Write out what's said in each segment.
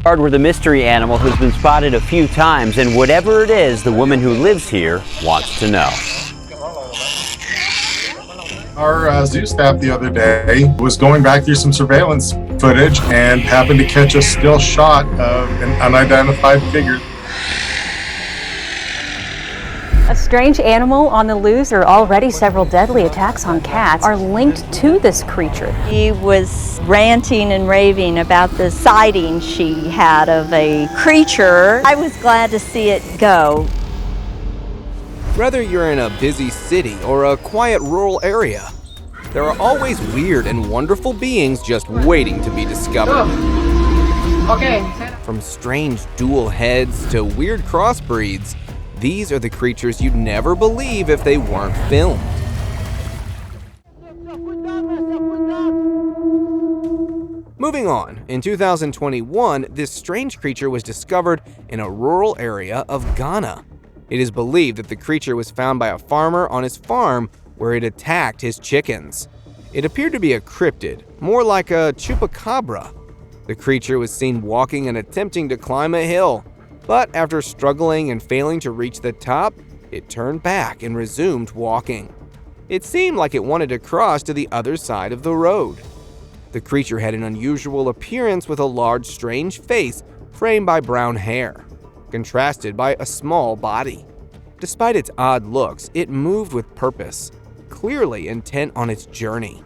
With a mystery animal who's been spotted a few times, and whatever it is, the woman who lives here wants to know. Our zoo staff the other day was going back through some surveillance footage and happened to catch a still shot of an unidentified figure. A strange animal on the loose. There are already several deadly attacks on cats are linked to this creature. He was ranting and raving about the sighting she had of a creature. I was glad to see it go. Whether you're in a busy city or a quiet rural area, there are always weird and wonderful beings just waiting to be discovered. From strange dual heads to weird crossbreeds, these are the creatures you'd never believe if they weren't filmed. Moving on, in 2021, this strange creature was discovered in a rural area of Ghana. It is believed that the creature was found by a farmer on his farm where it attacked his chickens. It appeared to be a cryptid, more like a Chupacabra. The creature was seen walking and attempting to climb a hill. But after struggling and failing to reach the top, it turned back and resumed walking. It seemed like it wanted to cross to the other side of the road. The creature had an unusual appearance with a large, strange face framed by brown hair, contrasted by a small body. Despite its odd looks, it moved with purpose, clearly intent on its journey.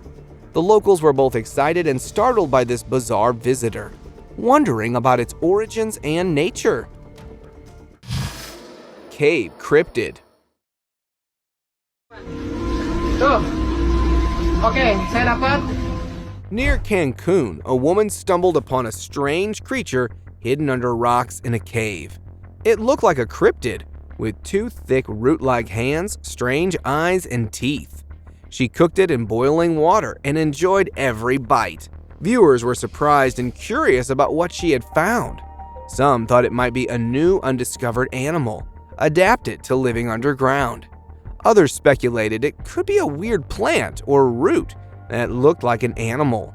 The locals were both excited and startled by this bizarre visitor, wondering about its origins and nature. Cave cryptid. Near Cancun, a woman stumbled upon a strange creature hidden under rocks in a cave. It looked like a cryptid, with two thick root-like hands, strange eyes, and teeth. She cooked it in boiling water and enjoyed every bite. Viewers were surprised and curious about what she had found. Some thought it might be a new undiscovered animal, adapted to living underground. Others speculated it could be a weird plant or root that looked like an animal.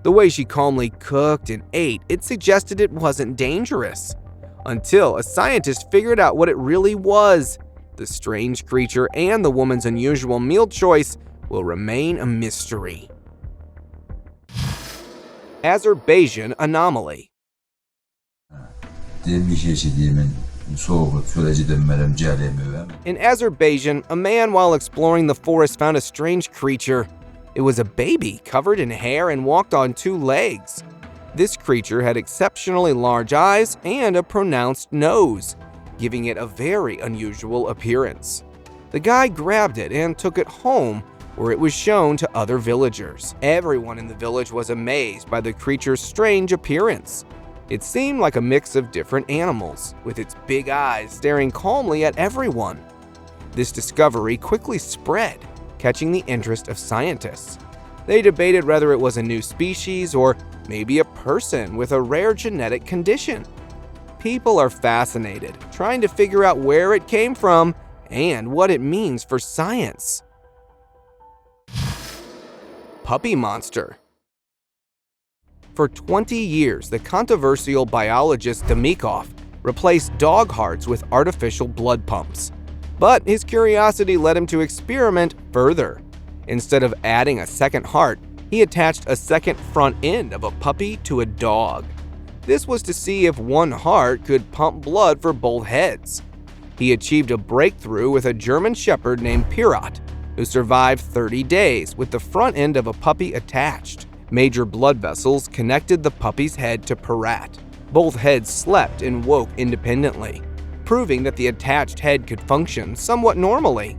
The way she calmly cooked and ate, it suggested it wasn't dangerous. Until a scientist figured out what it really was. The strange creature and the woman's unusual meal choice will remain a mystery. Azerbijan Anomaly. In Azerbaijan, a man while exploring the forest found a strange creature. It was a baby covered in hair and walked on two legs. This creature had exceptionally large eyes and a pronounced nose, giving it a very unusual appearance. The guy grabbed it and took it home, where it was shown to other villagers. Everyone in the village was amazed by the creature's strange appearance. It seemed like a mix of different animals, with its big eyes staring calmly at everyone. This discovery quickly spread, catching the interest of scientists. They debated whether it was a new species or maybe a person with a rare genetic condition. People are fascinated, trying to figure out where it came from and what it means for science. Puppy monster. For 20 years, the controversial biologist Demikov replaced dog hearts with artificial blood pumps. But his curiosity led him to experiment further. Instead of adding a second heart, he attached a second front end of a puppy to a dog. This was to see if one heart could pump blood for both heads. He achieved a breakthrough with a German shepherd named Pirat, who survived 30 days with the front end of a puppy attached. Major blood vessels connected the puppy's head to Pirat. Both heads slept and woke independently, proving that the attached head could function somewhat normally.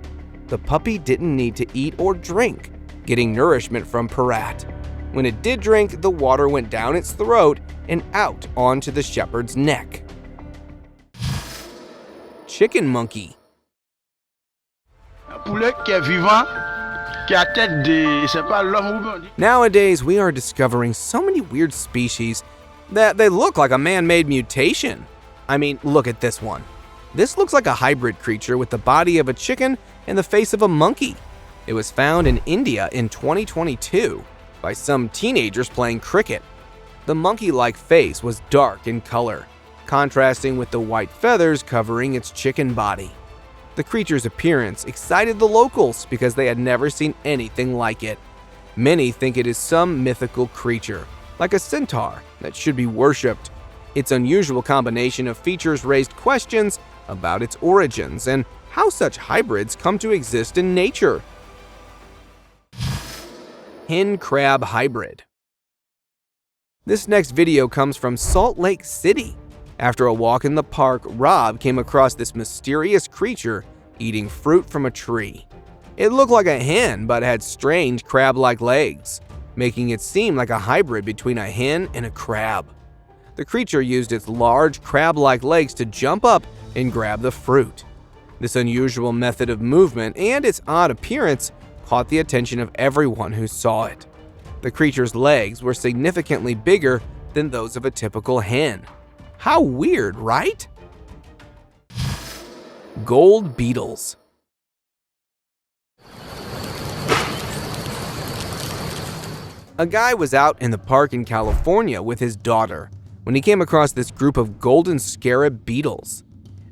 The puppy didn't need to eat or drink, getting nourishment from Pirat. When it did drink, the water went down its throat and out onto the shepherd's neck. Chicken monkey. Nowadays, we are discovering so many weird species that they look like a man-made mutation. I mean, look at this one. This looks like a hybrid creature with the body of a chicken and the face of a monkey. It was found in India in 2022 by some teenagers playing cricket. The monkey-like face was dark in color, contrasting with the white feathers covering its chicken body. The creature's appearance excited the locals because they had never seen anything like it. Many think it is some mythical creature, like a centaur, that should be worshipped. Its unusual combination of features raised questions about its origins and how such hybrids come to exist in nature. Hen Crab Hybrid. This next video comes from Salt Lake City. After a walk in the park, Rob came across this mysterious creature eating fruit from a tree. It looked like a hen but had strange crab-like legs, making it seem like a hybrid between a hen and a crab. The creature used its large crab-like legs to jump up and grab the fruit. This unusual method of movement and its odd appearance caught the attention of everyone who saw it. The creature's legs were significantly bigger than those of a typical hen. How weird, right? Gold beetles. A guy was out in the park in California with his daughter when he came across this group of golden scarab beetles.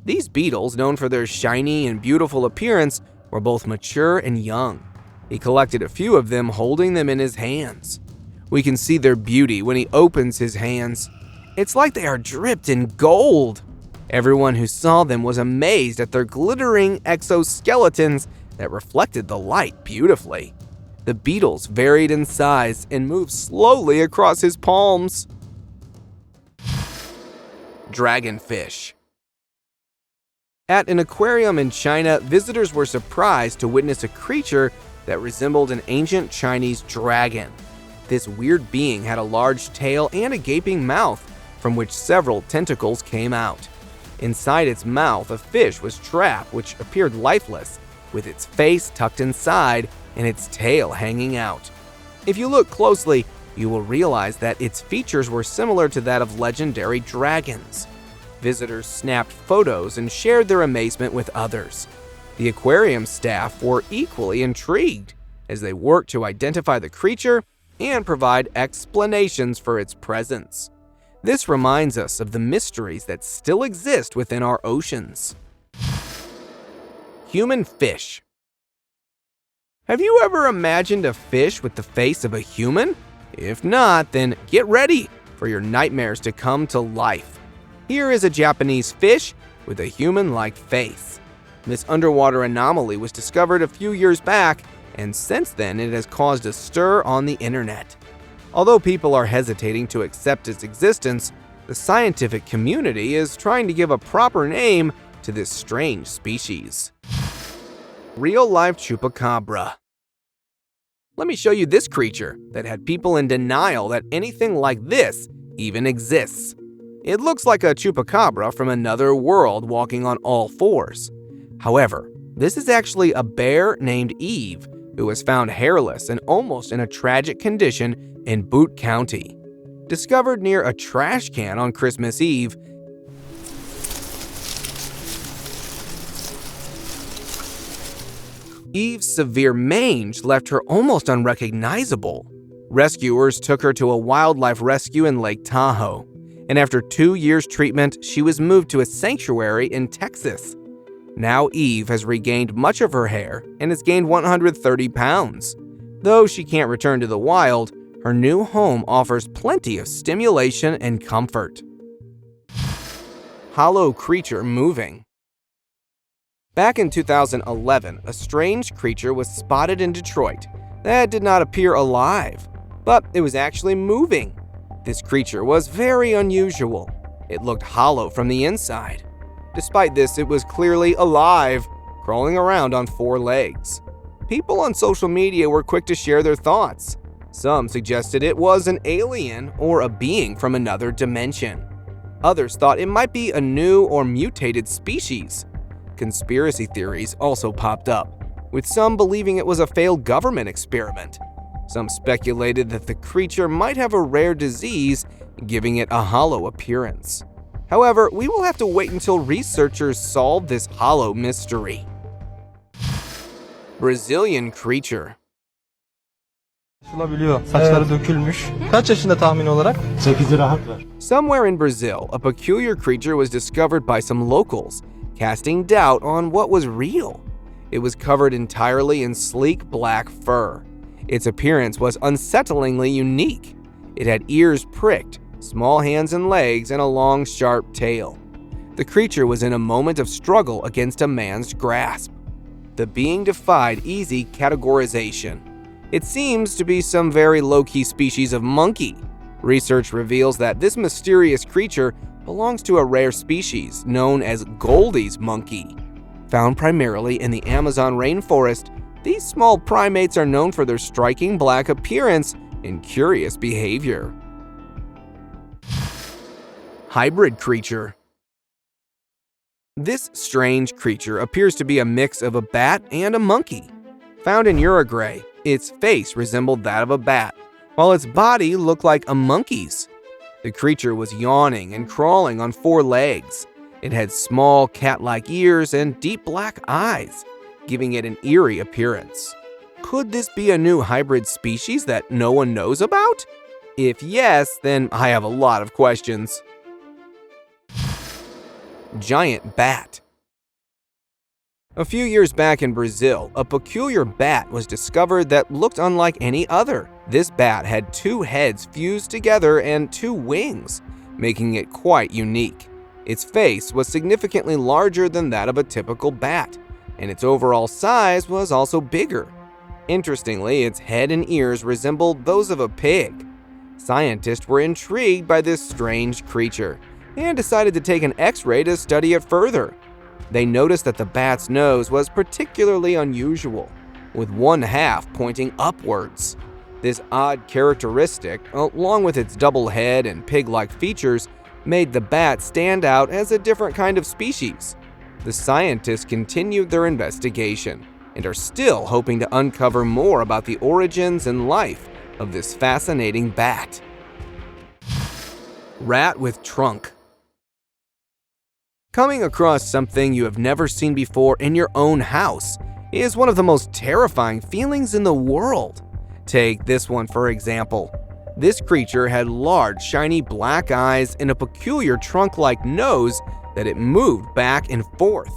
These beetles, known for their shiny and beautiful appearance, were both mature and young. He collected a few of them, holding them in his hands. We can see their beauty when he opens his hands. It's like they are dripped in gold. Everyone who saw them was amazed at their glittering exoskeletons that reflected the light beautifully. The beetles varied in size and moved slowly across his palms. Dragonfish. At an aquarium in China, visitors were surprised to witness a creature that resembled an ancient Chinese dragon. This weird being had a large tail and a gaping mouth from which several tentacles came out. Inside its mouth, a fish was trapped, which appeared lifeless, with its face tucked inside and its tail hanging out. If you look closely, you will realize that its features were similar to that of legendary dragons. Visitors snapped photos and shared their amazement with others. The aquarium staff were equally intrigued as they worked to identify the creature and provide explanations for its presence. This reminds us of the mysteries that still exist within our oceans. Human fish. Have you ever imagined a fish with the face of a human? If not, then get ready for your nightmares to come to life. Here is a Japanese fish with a human-like face. This underwater anomaly was discovered a few years back, and since then it has caused a stir on the internet. Although people are hesitating to accept its existence, the scientific community is trying to give a proper name to this strange species. Real-life Chupacabra. Let me show you this creature that had people in denial that anything like this even exists. It looks like a Chupacabra from another world walking on all fours. However, this is actually a bear named Eve who was found hairless and almost in a tragic condition in Butte County. Discovered near a trash can on Christmas Eve, Eve's severe mange left her almost unrecognizable. Rescuers took her to a wildlife rescue in Lake Tahoe, and after 2 years' treatment, she was moved to a sanctuary in Texas. Now Eve has regained much of her hair and has gained 130 pounds. Though she can't return to the wild, her new home offers plenty of stimulation and comfort. Hollow creature moving. Back in 2011, a strange creature was spotted in Detroit that did not appear alive, but it was actually moving. This creature was very unusual. It looked hollow from the inside. Despite this, it was clearly alive, crawling around on 4 legs. People on social media were quick to share their thoughts. Some suggested it was an alien or a being from another dimension. Others thought it might be a new or mutated species. Conspiracy theories also popped up, with some believing it was a failed government experiment. Some speculated that the creature might have a rare disease, giving it a hollow appearance. However, we will have to wait until researchers solve this hollow mystery. Brazilian creature. Anlaşılabiliyor. Saçları dökülmüş. Kaç yaşında tahmin olarak? 8'i rahat ver. Somewhere in Brazil, a peculiar creature was discovered by some locals, casting doubt on what was real. It was covered entirely in sleek black fur. Its appearance was unsettlingly unique. It had ears pricked, small hands and legs, and a long, sharp tail. The creature was in a moment of struggle against a man's grasp. The being defied easy categorization. It seems to be some very low-key species of monkey. Research reveals that this mysterious creature belongs to a rare species known as Goldie's monkey. Found primarily in the Amazon rainforest, these small primates are known for their striking black appearance and curious behavior. Hybrid creature. This strange creature appears to be a mix of a bat and a monkey. Found in Uruguay, its face resembled that of a bat, while its body looked like a monkey's. The creature was yawning and crawling on 4 legs. It had small cat-like ears and deep black eyes, giving it an eerie appearance. Could this be a new hybrid species that no one knows about? If yes, then I have a lot of questions. Giant bat. A few years back in Brazil, a peculiar bat was discovered that looked unlike any other. This bat had 2 heads fused together and 2 wings, making it quite unique. Its face was significantly larger than that of a typical bat, and its overall size was also bigger. Interestingly, its head and ears resembled those of a pig. Scientists were intrigued by this strange creature and decided to take an X-ray to study it further. They noticed that the bat's nose was particularly unusual, with 1 half pointing upwards. This odd characteristic, along with its double head and pig-like features, made the bat stand out as a different kind of species. The scientists continued their investigation and are still hoping to uncover more about the origins and life of this fascinating bat. Rat with trunk. Coming across something you have never seen before in your own house is one of the most terrifying feelings in the world. Take this one for example. This creature had large, shiny black eyes and a peculiar trunk-like nose that it moved back and forth.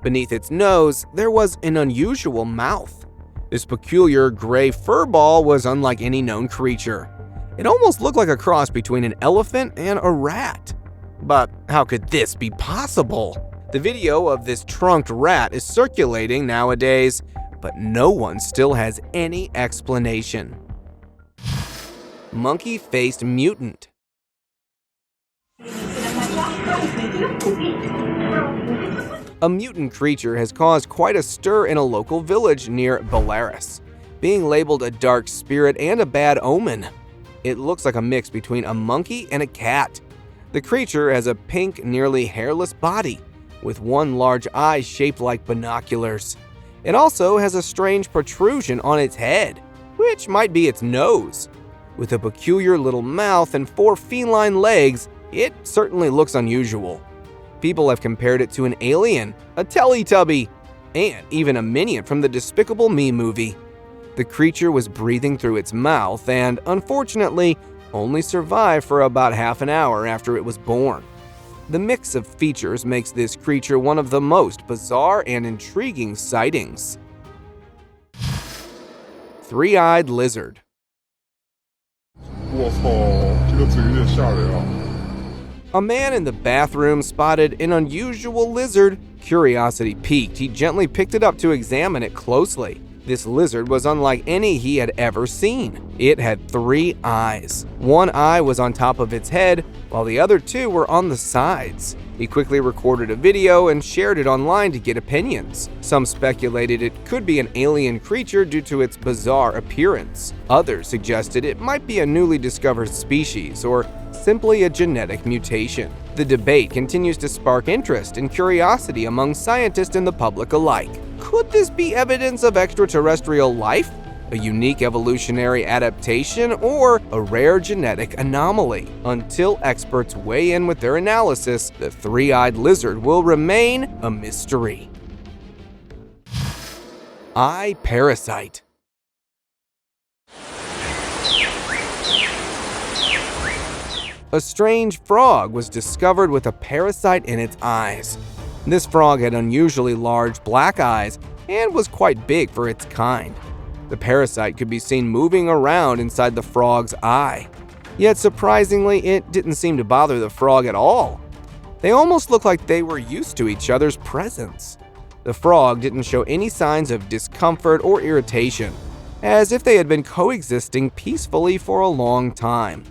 Beneath its nose, there was an unusual mouth. This peculiar gray fur ball was unlike any known creature. It almost looked like a cross between an elephant and a rat. But how could this be possible? The video of this trunked rat is circulating nowadays, but no one still has any explanation. Monkey-faced mutant. A mutant creature has caused quite a stir in a local village near Belarus, being labeled a dark spirit and a bad omen. It looks like a mix between a monkey and a cat. The creature has a pink, nearly hairless body, with 1 large eye shaped like binoculars. It also has a strange protrusion on its head, which might be its nose. With a peculiar little mouth and 4 feline legs, it certainly looks unusual. People have compared it to an alien, a Teletubby, and even a minion from the Despicable Me movie. The creature was breathing through its mouth and, unfortunately, only survived for about half an hour after it was born. The mix of features makes this creature one of the most bizarre and intriguing sightings. Three-eyed lizard. A man in the bathroom spotted an unusual lizard. Curiosity piqued. He gently picked it up to examine it closely. This lizard was unlike any he had ever seen. It had 3 eyes. 1 eye was on top of its head, while the other 2 were on the sides. He quickly recorded a video and shared it online to get opinions. Some speculated it could be an alien creature due to its bizarre appearance. Others suggested it might be a newly discovered species or simply a genetic mutation. The debate continues to spark interest and curiosity among scientists and the public alike. Could this be evidence of extraterrestrial life, a unique evolutionary adaptation, or a rare genetic anomaly? Until experts weigh in with their analysis, the three-eyed lizard will remain a mystery. Parasite. A strange frog was discovered with a parasite in its eyes. This frog had unusually large black eyes and was quite big for its kind. The parasite could be seen moving around inside the frog's eye. Yet surprisingly, it didn't seem to bother the frog at all. They almost looked like they were used to each other's presence. The frog didn't show any signs of discomfort or irritation, as if they had been coexisting peacefully for a long time.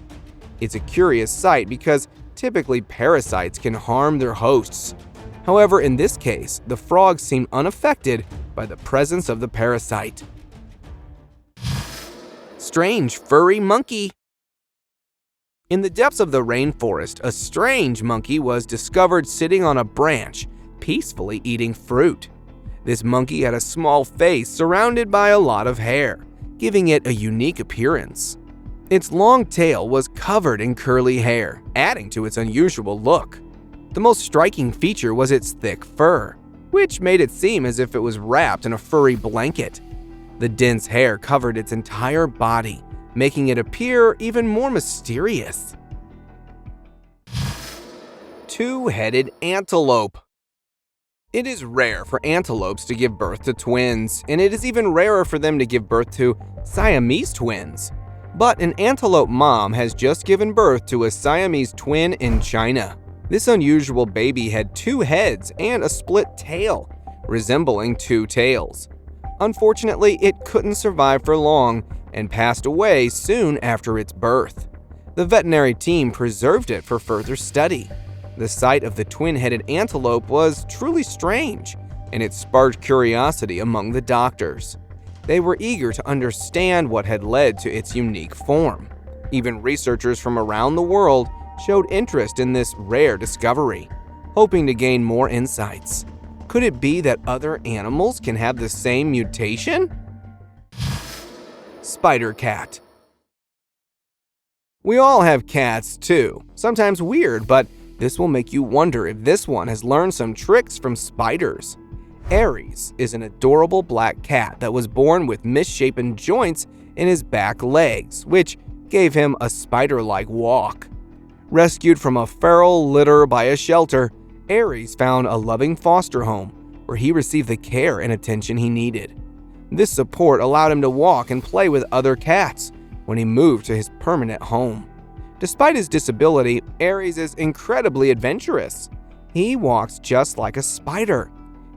It's a curious sight because typically parasites can harm their hosts. However, in this case, the frog seemed unaffected by the presence of the parasite. Strange furry monkey. In the depths of the rainforest, a strange monkey was discovered sitting on a branch, peacefully eating fruit. This monkey had a small face surrounded by a lot of hair, giving it a unique appearance. Its long tail was covered in curly hair, adding to its unusual look. The most striking feature was its thick fur, which made it seem as if it was wrapped in a furry blanket. The dense hair covered its entire body, making it appear even more mysterious. Two-headed antelope. It is rare for antelopes to give birth to twins, and it is even rarer for them to give birth to Siamese twins. But an antelope mom has just given birth to a Siamese twin in China. This unusual baby had two heads and a split tail, resembling two tails. Unfortunately, it couldn't survive for long and passed away soon after its birth. The veterinary team preserved it for further study. The sight of the twin-headed antelope was truly strange, and it sparked curiosity among the doctors. They were eager to understand what had led to its unique form. Even researchers from around the world showed interest in this rare discovery, hoping to gain more insights. Could it be that other animals can have the same mutation? Spider cat. We all have cats too, sometimes weird, but this will make you wonder if this one has learned some tricks from spiders. Aries is an adorable black cat that was born with misshapen joints in his back legs, which gave him a spider-like walk. Rescued from a feral litter by a shelter, Aries found a loving foster home where he received the care and attention he needed. This support allowed him to walk and play with other cats when he moved to his permanent home. Despite his disability, Aries is incredibly adventurous. He walks just like a spider.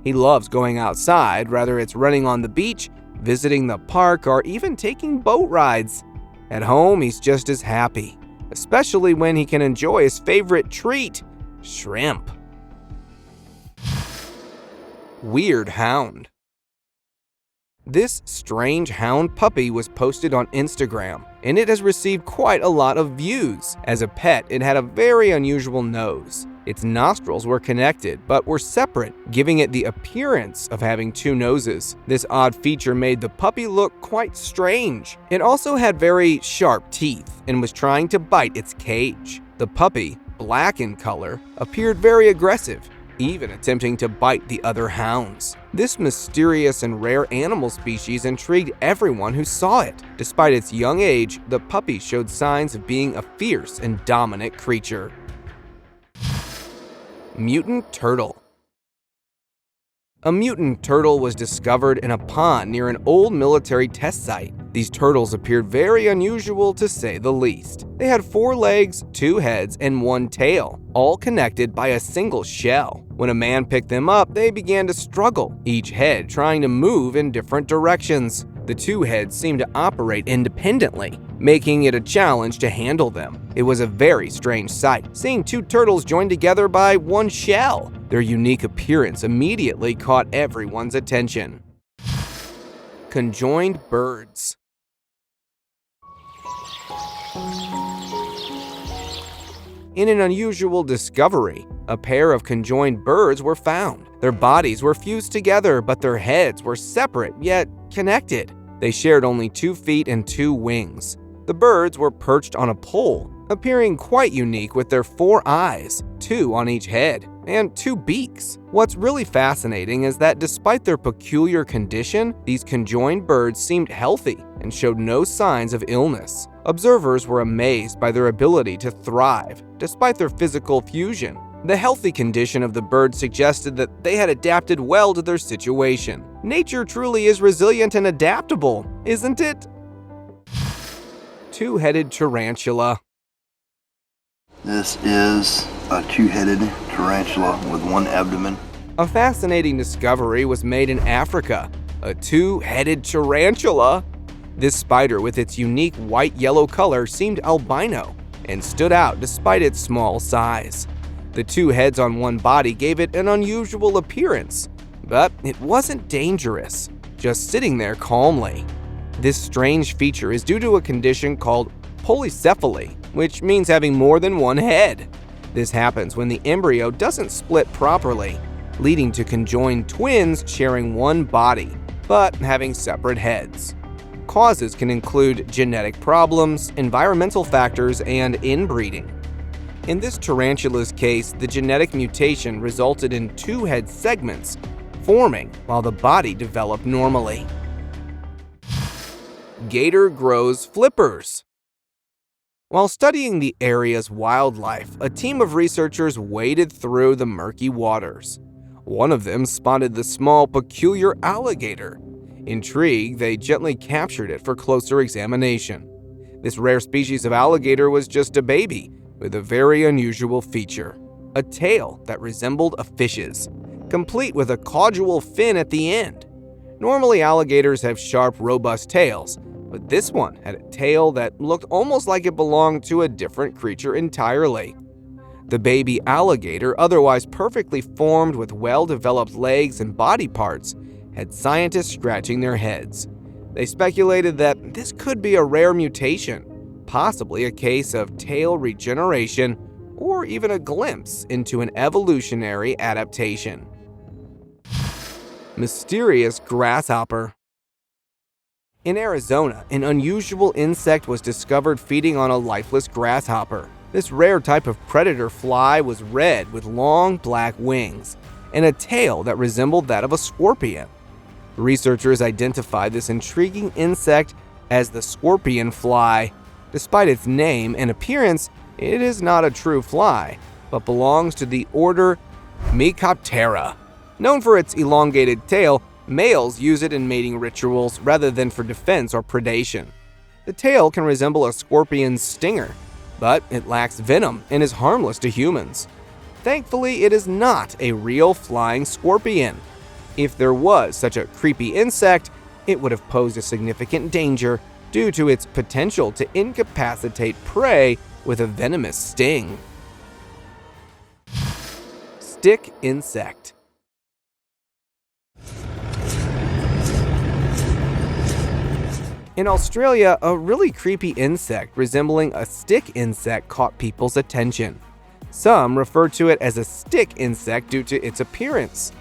He loves going outside, whether it's running on the beach, visiting the park, or even taking boat rides. At home, he's just as happy, especially when he can enjoy his favorite treat, shrimp. Weird hound. This strange hound puppy was posted on Instagram, and it has received quite a lot of views. As a pet, it had a very unusual nose. Its nostrils were connected, but were separate, giving it the appearance of having two noses. This odd feature made the puppy look quite strange. It also had very sharp teeth and was trying to bite its cage. The puppy, black in color, appeared very aggressive, even attempting to bite the other hounds. This mysterious and rare animal species intrigued everyone who saw it. Despite its young age, the puppy showed signs of being a fierce and dominant creature. Mutant Turtle. A mutant turtle was discovered in a pond near an old military test site. These turtles appeared very unusual to say the least. They had 4 legs, 2 heads, and 1 tail, all connected by a single shell. When a man picked them up, they began to struggle, each head trying to move in different directions. The 2 heads seemed to operate independently, making it a challenge to handle them. It was a very strange sight, seeing 2 turtles joined together by 1 shell. Their unique appearance immediately caught everyone's attention. Conjoined Birds. In an unusual discovery, a pair of conjoined birds were found. Their bodies were fused together, but their heads were separate yet connected. They shared only 2 feet and 2 wings. The birds were perched on a pole, appearing quite unique with their 4 eyes, 2 on each head, and 2 beaks. What's really fascinating is that despite their peculiar condition, these conjoined birds seemed healthy and showed no signs of illness. Observers were amazed by their ability to thrive despite their physical fusion. The healthy condition of the bird suggested that they had adapted well to their situation. Nature truly is resilient and adaptable, isn't it? Two-headed tarantula. This is a two-headed tarantula with one abdomen. A fascinating discovery was made in Africa, a two-headed tarantula. This spider with its unique white-yellow color seemed albino and stood out despite its small size. The two heads on one body gave it an unusual appearance, but it wasn't dangerous, just sitting there calmly. This strange feature is due to a condition called polycephaly, which means having more than one head. This happens when the embryo doesn't split properly, leading to conjoined twins sharing one body, but having separate heads. Causes can include genetic problems, environmental factors, and inbreeding. In this tarantula's case, the genetic mutation resulted in two head segments forming while the body developed normally. Gator grows flippers. While studying the area's wildlife, a team of researchers waded through the murky waters. One of them spotted the small, peculiar alligator. Intrigued, they gently captured it for closer examination. This rare species of alligator was just a baby, with a very unusual feature, a tail that resembled a fish's, complete with a caudal fin at the end. Normally, alligators have sharp, robust tails, but this one had a tail that looked almost like it belonged to a different creature entirely. The baby alligator, otherwise perfectly formed with well-developed legs and body parts, had scientists scratching their heads. They speculated that this could be a rare mutation, possibly a case of tail regeneration, or even a glimpse into an evolutionary adaptation. Mysterious grasshopper. In Arizona, an unusual insect was discovered feeding on a lifeless grasshopper. This rare type of predator fly was red with long black wings and a tail that resembled that of a scorpion. Researchers identified this intriguing insect as the scorpion fly. Despite its name and appearance, it is not a true fly, but belongs to the order Monkeyfaced. Known for its elongated tail, males use it in mating rituals rather than for defense or predation. The tail can resemble a scorpion's stinger, but it lacks venom and is harmless to humans. Thankfully, it is not a real flying scorpion. If there was such a creepy insect, it would have posed a significant danger due to its potential to incapacitate prey with a venomous sting. Stick insect. In Australia, a really creepy insect resembling a stick insect caught people's attention. Some refer to it as a stick insect due to its appearance.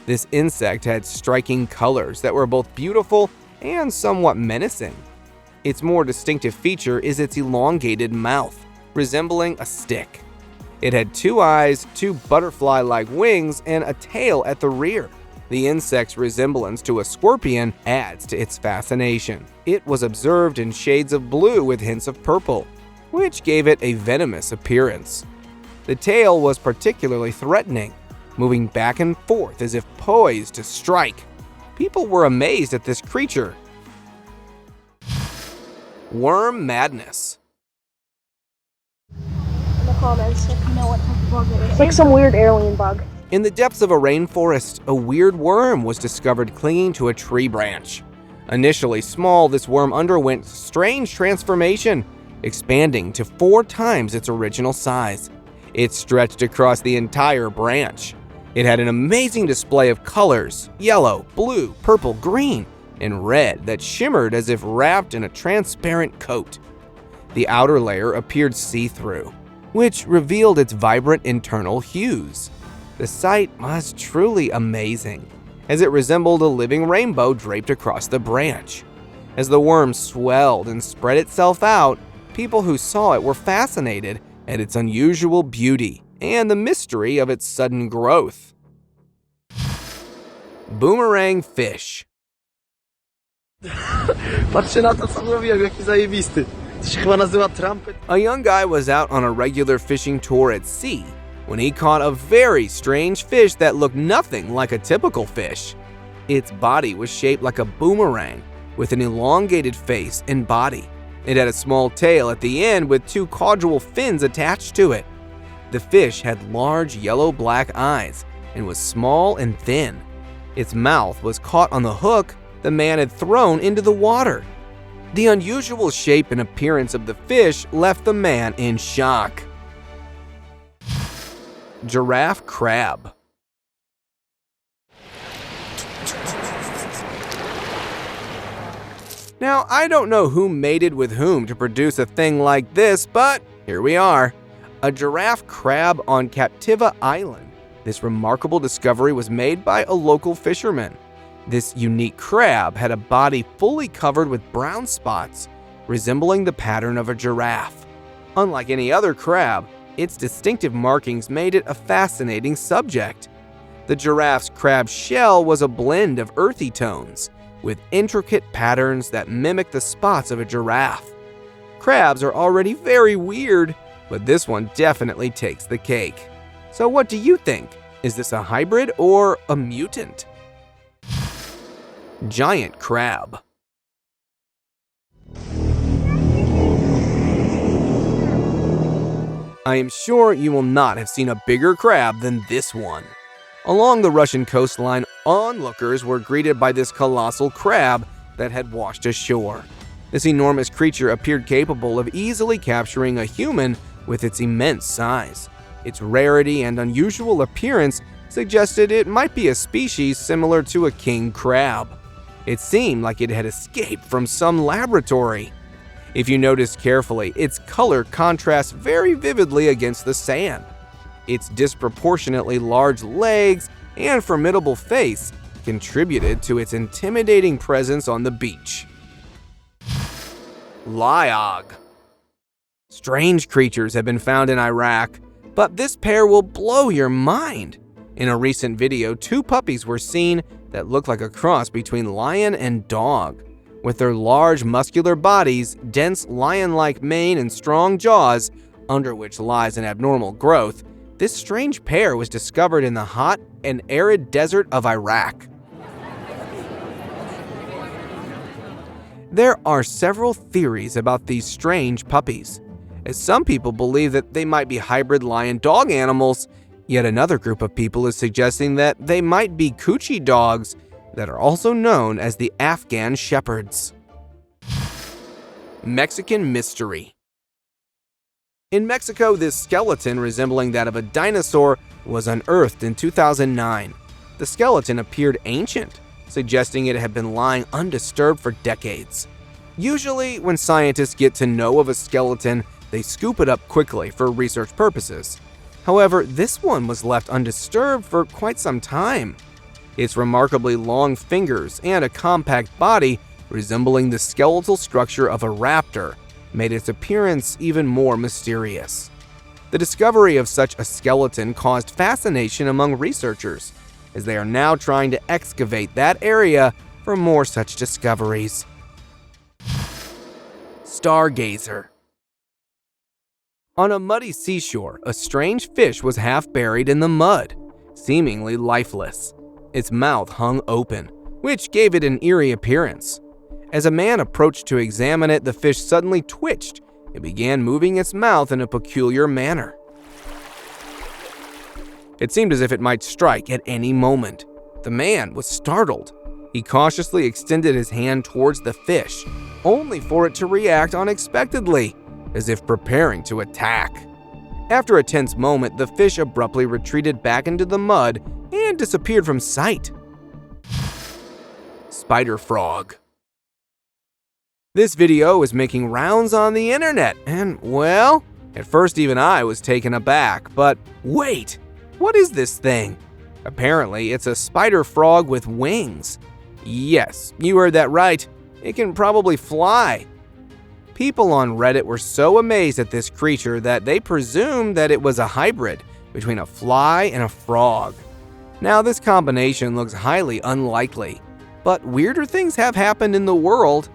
This insect had striking colors that were both beautiful and somewhat menacing. Its more distinctive feature is its elongated mouth, resembling a stick. It had two eyes, two butterfly-like wings, and a tail at the rear. The insect's resemblance to a scorpion adds to its fascination. It was observed in shades of blue with hints of purple, which gave it a venomous appearance. The tail was particularly threatening, moving back and forth as if poised to strike. People were amazed at this creature. Worm madness. In the comments if you know what type of bug it is. It's like some weird alien bug. In the depths of a rainforest, a weird worm was discovered clinging to a tree branch. Initially small, this worm underwent strange transformation, expanding to 4 times its original size. It stretched across the entire branch. It had an amazing display of colors: yellow, blue, purple, green, and red that shimmered as if wrapped in a transparent coat. The outer layer appeared see-through, which revealed its vibrant internal hues. The sight was truly amazing, as it resembled a living rainbow draped across the branch. As the worm swelled and spread itself out, people who saw it were fascinated at its unusual beauty and the mystery of its sudden growth. Boomerang Fish. Patrzcie na to, co zrobiłem, jaki zajebisty. A young guy was out on a regular fishing tour at sea when he caught a very strange fish that looked nothing like a typical fish. Its body was shaped like a boomerang with an elongated face and body. It had a small tail at the end with two caudal fins attached to it. The fish had large yellow-black eyes and was small and thin. Its mouth was caught on the hook the man had thrown into the water. The unusual shape and appearance of the fish left the man in shock. Giraffe Crab. Now, I don't know who mated with whom to produce a thing like this, but here we are. A giraffe crab on Captiva Island. This remarkable discovery was made by a local fisherman. This unique crab had a body fully covered with brown spots, resembling the pattern of a giraffe. Unlike any other crab, its distinctive markings made it a fascinating subject. The giraffe's crab shell was a blend of earthy tones, with intricate patterns that mimic the spots of a giraffe. Crabs are already very weird, but this one definitely takes the cake. So what do you think? Is this a hybrid or a mutant? Giant crab. I am sure you will not have seen a bigger crab than this one. Along the Russian coastline, onlookers were greeted by this colossal crab that had washed ashore. This enormous creature appeared capable of easily capturing a human with its immense size. Its rarity and unusual appearance suggested it might be a species similar to a king crab. It seemed like it had escaped from some laboratory. If you notice carefully, its color contrasts very vividly against the sand. Its disproportionately large legs and formidable face contributed to its intimidating presence on the beach. Lyog. Strange creatures have been found in Iraq, but this pair will blow your mind. In a recent video, two puppies were seen that looked like a cross between lion and dog. With their large muscular bodies, dense lion-like mane, and strong jaws, under which lies an abnormal growth, this strange pair was discovered in the hot and arid desert of Iraq. There are several theories about these strange puppies, as some people believe that they might be hybrid lion-dog animals, yet another group of people is suggesting that they might be coochie dogs that are also known as the Afghan shepherds. Mexican mystery. In Mexico, this skeleton resembling that of a dinosaur was unearthed in 2009. The skeleton appeared ancient, suggesting it had been lying undisturbed for decades. Usually, when scientists get to know of a skeleton, they scoop it up quickly for research purposes. However, this one was left undisturbed for quite some time. Its remarkably long fingers and a compact body, resembling the skeletal structure of a raptor, made its appearance even more mysterious. The discovery of such a skeleton caused fascination among researchers, as they are now trying to excavate that area for more such discoveries. Stargazer. On a muddy seashore, a strange fish was half buried in the mud, seemingly lifeless. Its mouth hung open, which gave it an eerie appearance. As a man approached to examine it, the fish suddenly twitched and began moving its mouth in a peculiar manner. It seemed as if it might strike at any moment. The man was startled. He cautiously extended his hand towards the fish, only for it to react unexpectedly, as if preparing to attack. After a tense moment, the fish abruptly retreated back into the mud and disappeared from sight. Spider frog. This video is making rounds on the internet, and well, at first even I was taken aback, but wait, what is this thing? Apparently, it's a spider frog with wings. Yes, you heard that right. It can probably fly. People on Reddit were so amazed at this creature that they presumed that it was a hybrid between a fly and a frog. Now, this combination looks highly unlikely, but weirder things have happened in the world.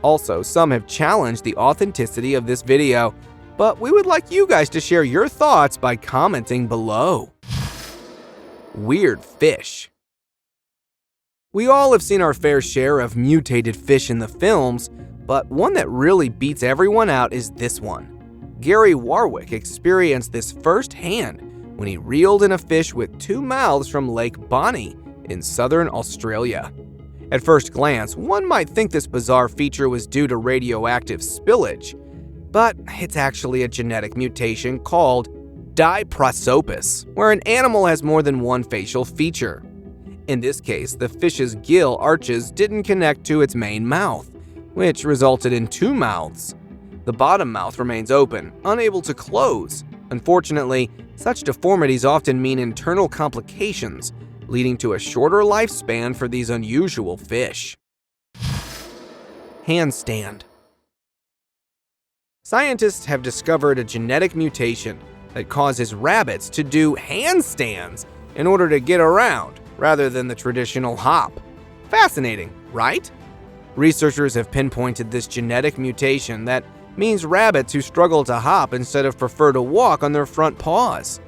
Also, some have challenged the authenticity of this video, but we would like you guys to share your thoughts by commenting below. Weird fish. We all have seen our fair share of mutated fish in the films, but one that really beats everyone out is this one. Gary Warwick experienced this firsthand when he reeled in a fish with 2 mouths from Lake Bonny in southern Australia. At first glance, one might think this bizarre feature was due to radioactive spillage, but it's actually a genetic mutation called diprosopis, where an animal has more than one facial feature. In this case, the fish's gill arches didn't connect to its main mouth, which resulted in 2 mouths. The bottom mouth remains open, unable to close. Unfortunately, such deformities often mean internal complications, leading to a shorter lifespan for these unusual fish. Handstand. Scientists have discovered a genetic mutation that causes rabbits to do handstands in order to get around, rather than the traditional hop. Fascinating, right? Researchers have pinpointed this genetic mutation that means rabbits who struggle to hop instead of prefer to walk on their front paws.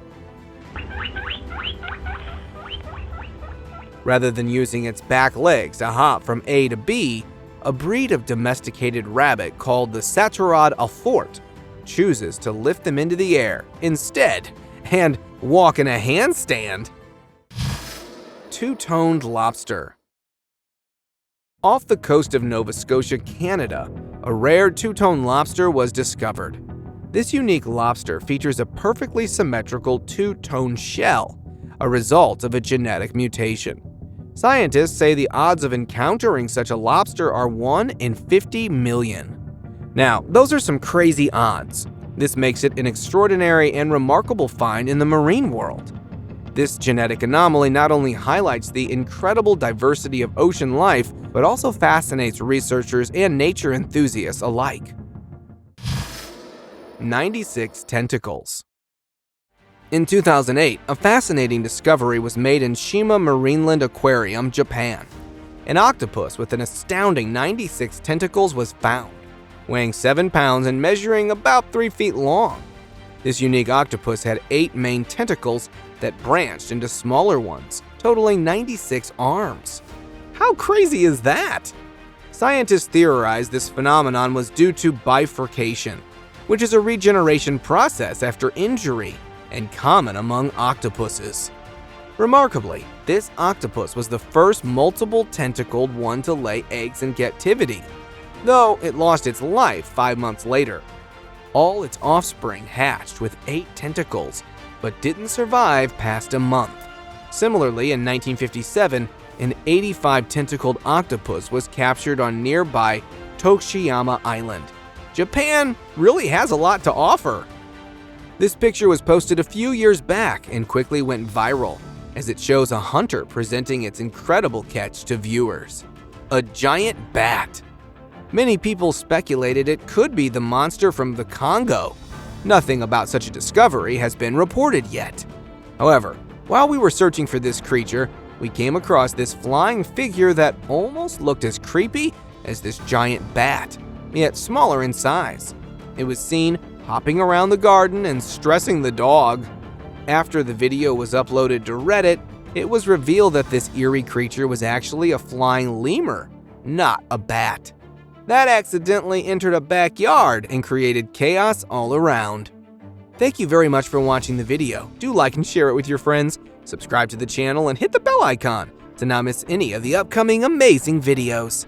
Rather than using its back legs to hop from A to B, a breed of domesticated rabbit called the Saturod alfort chooses to lift them into the air instead and walk in a handstand. Twotoned Lobster. Off the coast of Nova Scotia, Canada, a rare two-toned lobster was discovered. This unique lobster features a perfectly symmetrical two-tone shell, a result of a genetic mutation. Scientists say the odds of encountering such a lobster are 1 in 50 million. Now, those are some crazy odds. This makes it an extraordinary and remarkable find in the marine world. This genetic anomaly not only highlights the incredible diversity of ocean life, but also fascinates researchers and nature enthusiasts alike. 96 tentacles. In 2008, a fascinating discovery was made in Shima Marineland Aquarium, Japan. An octopus with an astounding 96 tentacles was found, weighing 7 pounds and measuring about 3 feet long. This unique octopus had 8 main tentacles that branched into smaller ones, totaling 96 arms. How crazy is that? Scientists theorize this phenomenon was due to bifurcation, which is a regeneration process after injury and common among octopuses. Remarkably, this octopus was the first multiple-tentacled one to lay eggs in captivity, though it lost its life 5 months later. All its offspring hatched with 8 tentacles, but didn't survive past a month. Similarly, in 1957, an 85-tentacled octopus was captured on nearby Tokushima Island. Japan really has a lot to offer. This picture was posted a few years back and quickly went viral, as it shows a hunter presenting its incredible catch to viewers. A giant bat. Many people speculated it could be the monster from the Congo. Nothing about such a discovery has been reported yet. However, while we were searching for this creature, we came across this flying figure that almost looked as creepy as this giant bat, yet smaller in size. It was seen hopping around the garden and stressing the dog. After the video was uploaded to Reddit, it was revealed that this eerie creature was actually a flying lemur, not a bat. That accidentally entered a backyard and created chaos all around. Thank you very much for watching the video. Do like and share it with your friends, subscribe to the channel, and hit the bell icon to not miss any of the upcoming amazing videos.